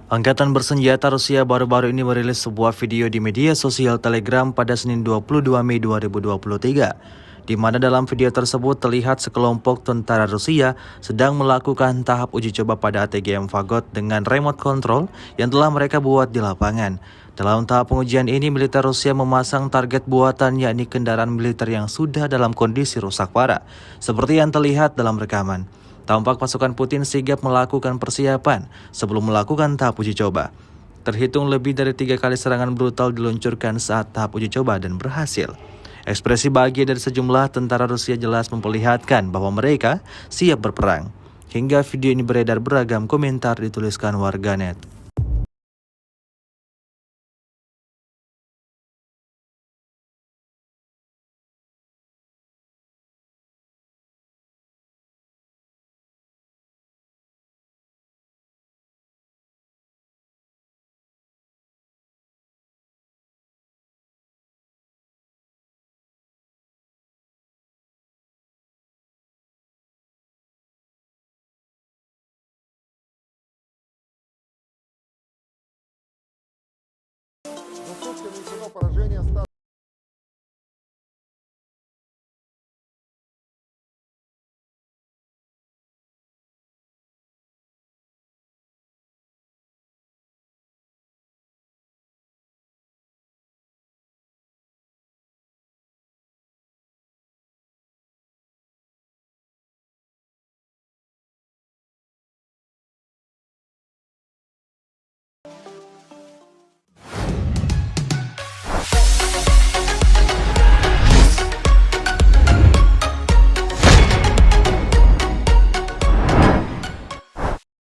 Angkatan bersenjata Rusia baru-baru ini merilis sebuah video di media sosial Telegram pada Senin 22 Mei 2023, di mana dalam video tersebut terlihat sekelompok tentara Rusia sedang melakukan tahap uji coba pada ATGM Fagot dengan remote control yang telah mereka buat di lapangan. Dalam tahap pengujian ini, militer Rusia memasang target buatan, yakni kendaraan militer yang sudah dalam kondisi rusak parah, seperti yang terlihat dalam rekaman. Tampak pasukan Putin sigap melakukan persiapan sebelum melakukan tahap uji coba. Terhitung lebih dari 3 kali serangan brutal diluncurkan saat tahap uji coba dan berhasil. Ekspresi bahagia dari sejumlah tentara Rusia jelas memperlihatkan bahwa mereka siap berperang. Hingga video ini beredar, beragam komentar dituliskan warganet. Нанесено поражение 100